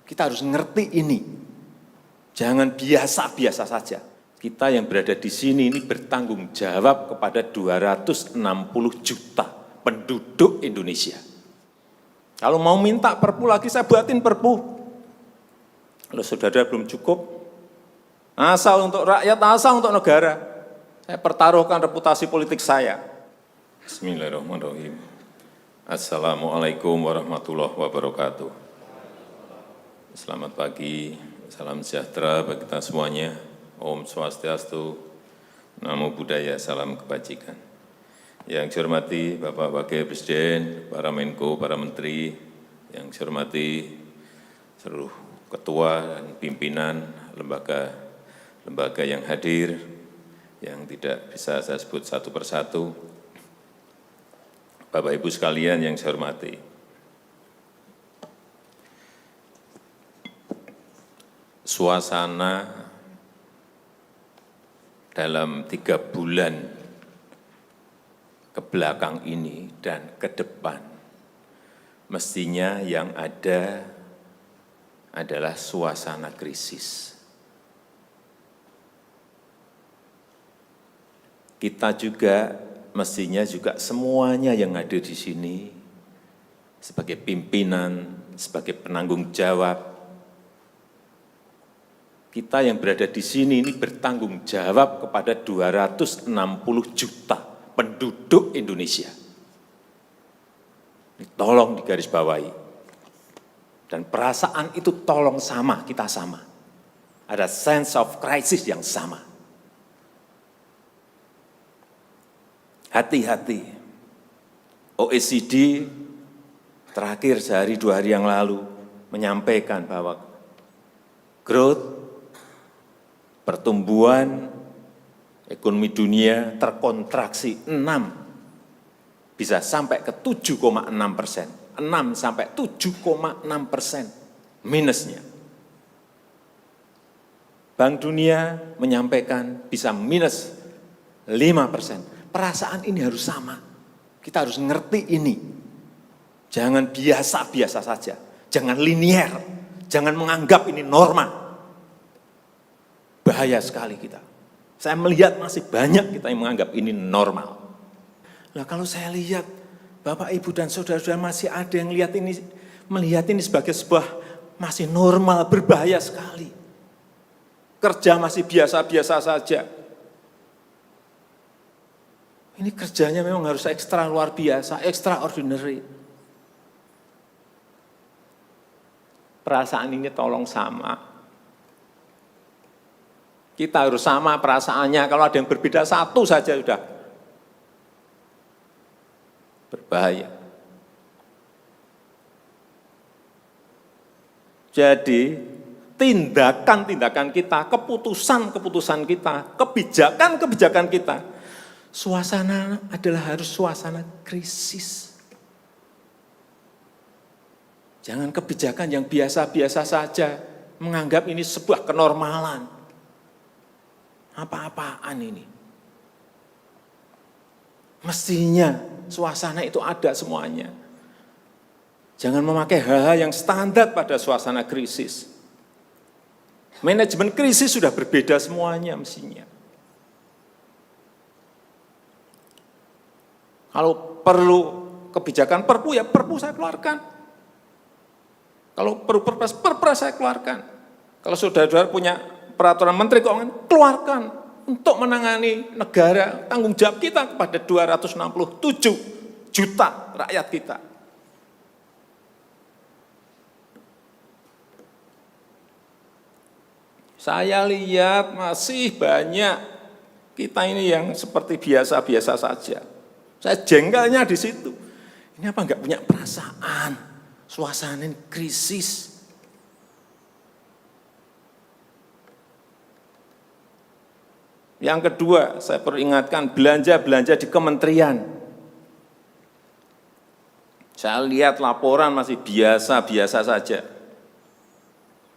Kita harus ngerti ini. Jangan biasa-biasa saja. Kita yang berada di sini ini bertanggung jawab kepada 260 juta penduduk Indonesia. Kalau mau minta perpu lagi, saya buatin perpu. Kalau saudara belum cukup, asal untuk rakyat, asal untuk negara. Saya pertaruhkan reputasi politik saya. Bismillahirrahmanirrahim. Assalamualaikum warahmatullahi wabarakatuh. Selamat pagi, salam sejahtera bagi kita semuanya. Om Swastiastu, Namo Buddhaya, salam kebajikan. Yang saya hormati Bapak Wakil Presiden, para Menko, para Menteri, yang saya hormati seluruh ketua dan pimpinan lembaga yang hadir, yang tidak bisa saya sebut satu persatu. Bapak Ibu sekalian yang saya hormati, suasana dalam 3 bulan ke belakang ini dan ke depan, mestinya yang ada adalah suasana krisis. Kita juga mestinya juga semuanya yang hadir di sini sebagai pimpinan, sebagai penanggung jawab, kita yang berada di sini ini bertanggung jawab kepada 260 juta penduduk Indonesia. Ini tolong digarisbawahi. Dan perasaan itu tolong sama, kita sama. Ada sense of crisis yang sama. Hati-hati. OECD terakhir sehari 2 hari yang lalu menyampaikan bahwa growth, pertumbuhan ekonomi dunia terkontraksi 6, bisa sampai ke 7,6%. 6 sampai 7,6% minusnya. Bank Dunia menyampaikan bisa minus 5%. Perasaan ini harus sama. Kita harus ngerti ini. Jangan biasa-biasa saja. Jangan linier. Jangan menganggap ini norma. Bahaya sekali kita. Saya melihat masih banyak kita yang menganggap ini normal. Nah, kalau saya lihat Bapak, Ibu, dan saudara-saudara masih ada yang melihat ini sebagai sebuah masih normal, berbahaya sekali. Kerja masih biasa-biasa saja. Ini kerjanya memang harus ekstra luar biasa, extraordinary. Perasaan ini tolong sama. Kita harus sama perasaannya, kalau ada yang berbeda satu saja sudah berbahaya. Jadi tindakan-tindakan kita, keputusan-keputusan kita, kebijakan-kebijakan kita, suasana adalah harus suasana krisis. Jangan kebijakan yang biasa-biasa saja, menganggap ini sebuah kenormalan. Apa-apaan ini? Mestinya suasana itu ada semuanya. Jangan memakai hal-hal yang standar pada suasana krisis. Manajemen krisis sudah berbeda semuanya mestinya. Kalau perlu kebijakan perpu, ya perpu saya keluarkan. Kalau perlu perpres saya keluarkan. Kalau saudara-saudara punya peraturan Menteri Keuangan, keluarkan untuk menangani negara, tanggung jawab kita kepada 267 juta rakyat kita. Saya lihat masih banyak kita ini yang seperti biasa-biasa saja. Saya jengkelnya di situ. Ini apa enggak punya perasaan, suasana krisis. Yang kedua, saya perlu ingatkan belanja-belanja di kementerian. Saya lihat laporan masih biasa-biasa saja.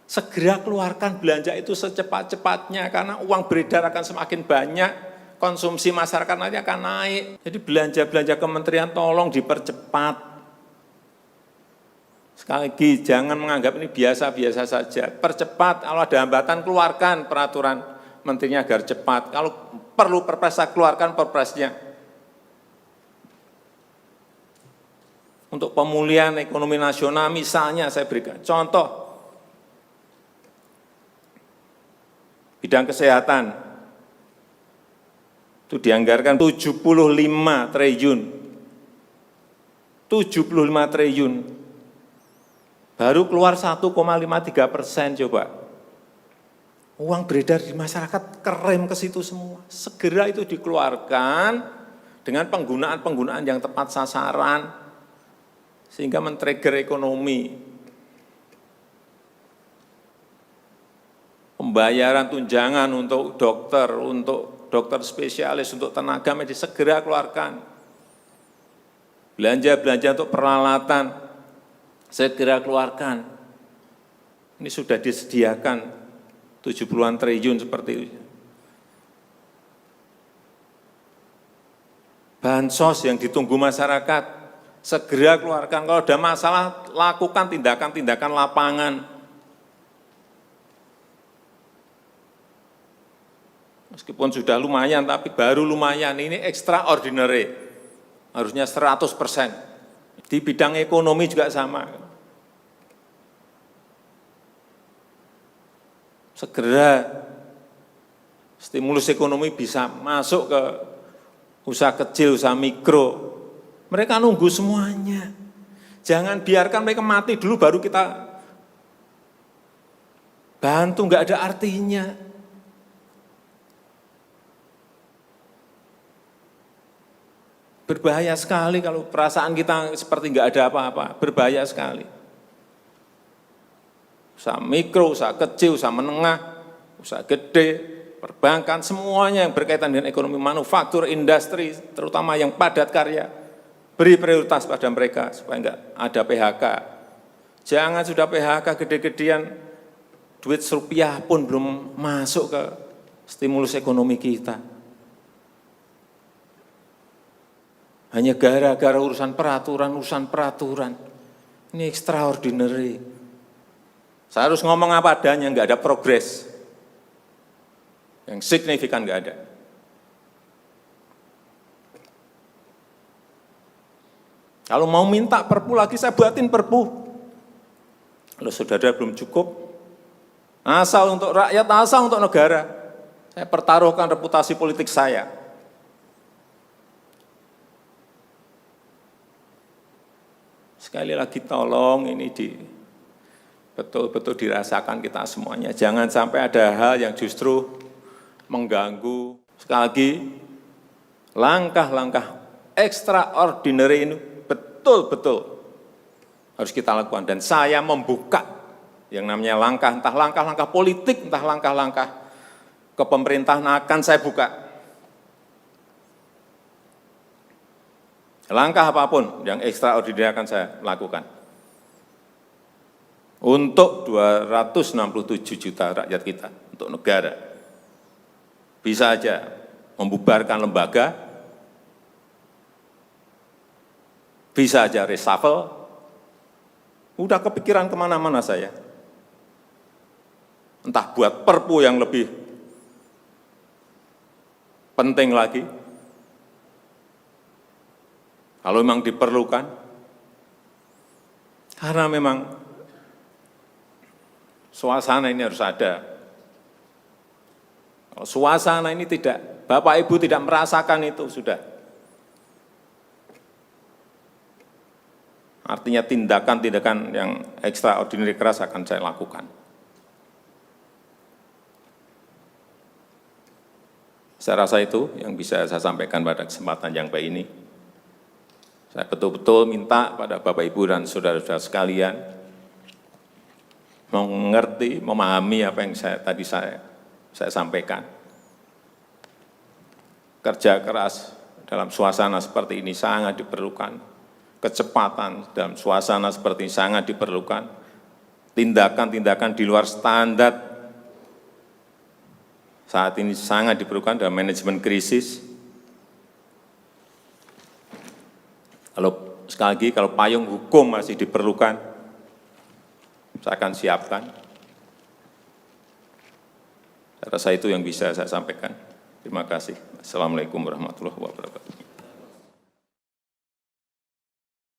Segera keluarkan belanja itu secepat-cepatnya, karena uang beredar akan semakin banyak, konsumsi masyarakat nanti akan naik. Jadi belanja-belanja kementerian tolong dipercepat. Sekali lagi, jangan menganggap ini biasa-biasa saja. Percepat, kalau ada hambatan, keluarkan peraturan menterinya agar cepat. Kalau perlu perpres, keluarkan perpresnya. Untuk pemulihan ekonomi nasional, misalnya saya berikan contoh, bidang kesehatan, itu dianggarkan 75 triliun. 75 triliun. Baru keluar 1,53%, coba. Uang beredar di masyarakat kerem ke situ semua. Segera itu dikeluarkan dengan penggunaan-penggunaan yang tepat sasaran, sehingga men-trigger ekonomi. Pembayaran tunjangan untuk dokter spesialis, untuk tenaga medis, segera keluarkan. Belanja-belanja untuk peralatan, segera keluarkan. Ini sudah disediakan 70-an triliun seperti itu. Bansos yang ditunggu masyarakat, segera keluarkan. Kalau ada masalah, lakukan tindakan-tindakan lapangan. Meskipun sudah lumayan, tapi baru lumayan. Ini extraordinary. Harusnya 100%. Di bidang ekonomi juga sama. Segera stimulus ekonomi bisa masuk ke usaha kecil, usaha mikro. Mereka nunggu semuanya. Jangan biarkan mereka mati dulu baru kita bantu, nggak ada artinya. Berbahaya sekali kalau perasaan kita seperti nggak ada apa-apa, berbahaya sekali. Usaha mikro, usaha kecil, usaha menengah, usaha gede, perbankan, semuanya yang berkaitan dengan ekonomi manufaktur, industri, terutama yang padat karya, beri prioritas pada mereka supaya enggak ada PHK. Jangan sudah PHK gede-gedean, duit rupiah pun belum masuk ke stimulus ekonomi kita. Hanya gara-gara urusan peraturan. Ini extraordinary. Saya harus ngomong apa adanya, enggak ada progres. Yang signifikan enggak ada. Kalau mau minta perpu lagi, saya buatin perpu. Kalau saudara belum cukup, asal untuk rakyat, asal untuk negara. Saya pertaruhkan reputasi politik saya. Sekali lagi tolong ini betul-betul dirasakan kita semuanya. Jangan sampai ada hal yang justru mengganggu. Sekali lagi, langkah-langkah extraordinary ini betul-betul harus kita lakukan. Dan saya membuka yang namanya langkah, entah langkah-langkah politik, entah langkah-langkah kepemerintahan akan saya buka. Langkah apapun yang extraordinary akan saya lakukan. Untuk 267 juta rakyat kita, untuk negara. Bisa aja membubarkan lembaga, bisa aja reshuffle, udah kepikiran kemana-mana saya. Entah buat perpu yang lebih penting lagi, kalau memang diperlukan, karena memang suasana ini harus ada. Kalau suasana ini tidak, Bapak Ibu tidak merasakan itu, sudah. Artinya tindakan-tindakan yang extraordinary keras akan saya lakukan. Saya rasa itu yang bisa saya sampaikan pada kesempatan yang baik ini. Saya betul-betul minta pada Bapak Ibu dan saudara-saudara sekalian mengerti, memahami apa yang tadi saya sampaikan. Kerja keras dalam suasana seperti ini sangat diperlukan. Kecepatan dalam suasana seperti ini sangat diperlukan. Tindakan-tindakan di luar standar saat ini sangat diperlukan dalam manajemen krisis. Kalau sekali lagi, kalau payung hukum masih diperlukan, saya akan siapkan. Saya rasa itu yang bisa saya sampaikan. Terima kasih. Assalamualaikum warahmatullahi wabarakatuh.